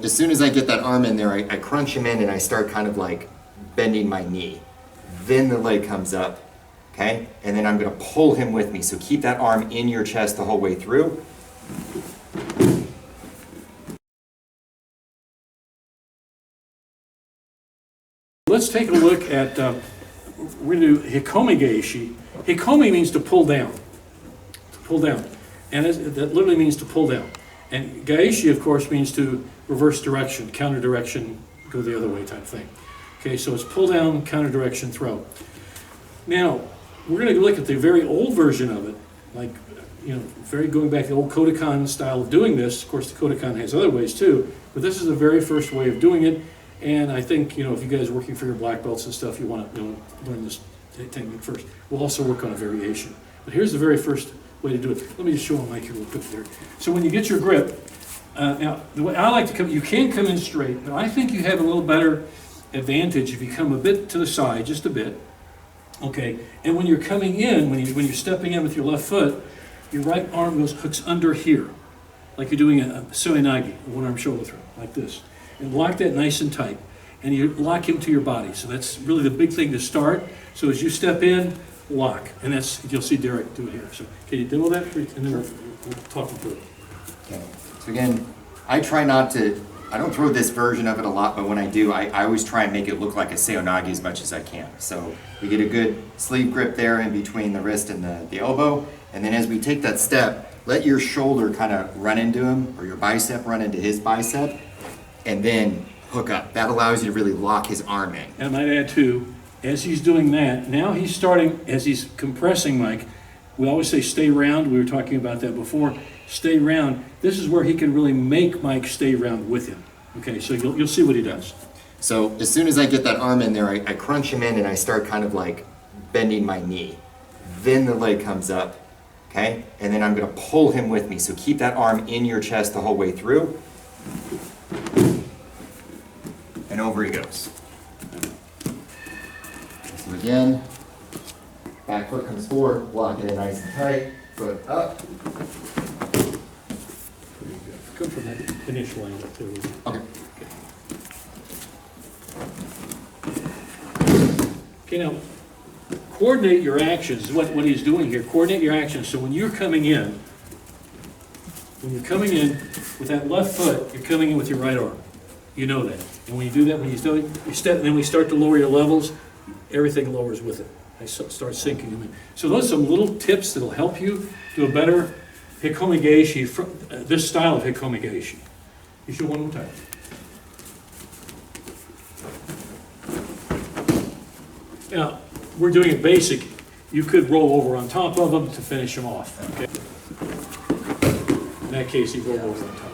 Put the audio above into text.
as soon as I get that arm in there, I crunch him in and I start kind of like bending my knee. Then the leg comes up, okay? And then I'm gonna pull him with me. So keep that arm in your chest the whole way through. Let's take a look at, we're gonna do Hikikomi Gaeshi. Hikikomi means to pull down. To pull down. And that literally means to pull down. And Gaeshi, of course, means to reverse direction, counter direction, go the other way type thing. Okay, so it's pull down, counter direction, throw. Now, we're going to look at the very old version of it, like, very going back to the old Kodokan style of doing this. Of course, the Kodokan has other ways too, but this is the very first way of doing it. And I think, if you guys are working for your black belts and stuff, you want to learn this technique first. We'll also work on a variation. But here's the very first way to do it. Let me just show them Mike here real quick there. So when you get your grip, now the way I like to come, you can come in straight, but I think you have a little better advantage if you come a bit to the side, just a bit. Okay, and when you're coming in, when you're stepping in with your left foot, your right arm hooks under here, like you're doing a soenagi, a one-arm shoulder throw, like this. And lock that nice and tight. And you lock him to your body. So that's really the big thing to start. So as you step in, lock. And that's, you'll see Derek do it here. So can you demo that? And then we'll talk through it. Okay. So again, I try not to, I don't throw this version of it a lot, but when I do, I always try and make it look like a seonagi as much as I can. So we get a good sleeve grip there in between the wrist and the elbow. And then as we take that step, let your shoulder kind of run into him, or your bicep run into his bicep, and then hook up. That allows you to really lock his arm in. And I might add too, as he's doing that, now he's starting, as he's compressing Mike, we always say stay round. We were talking about that before. Stay round. This is where he can really make Mike stay round with him. Okay, so you'll see what he does. So as soon as I get that arm in there, I crunch him in and I start kind of like bending my knee. Then the leg comes up, okay? And then I'm gonna pull him with me. So keep that arm in your chest the whole way through. And over he goes. So again, back foot comes forward, lock it in nice and tight, foot up. Go from that initial angle too. Okay. Okay, now, coordinate your actions, what he's doing here. Coordinate your actions, so when you're coming in with that left foot, you're coming in with your right arm. You know that. And when you do that, when you step, and then we start to lower your levels, everything lowers with it. I start sinking them in. So those are some little tips that'll help you do a better Hikikomi Gaeshi, this style of Hikikomi Gaeshi. You show one more time. Now, we're doing it basic. You could roll over on top of them to finish them off. Okay? In that case, you roll over on top.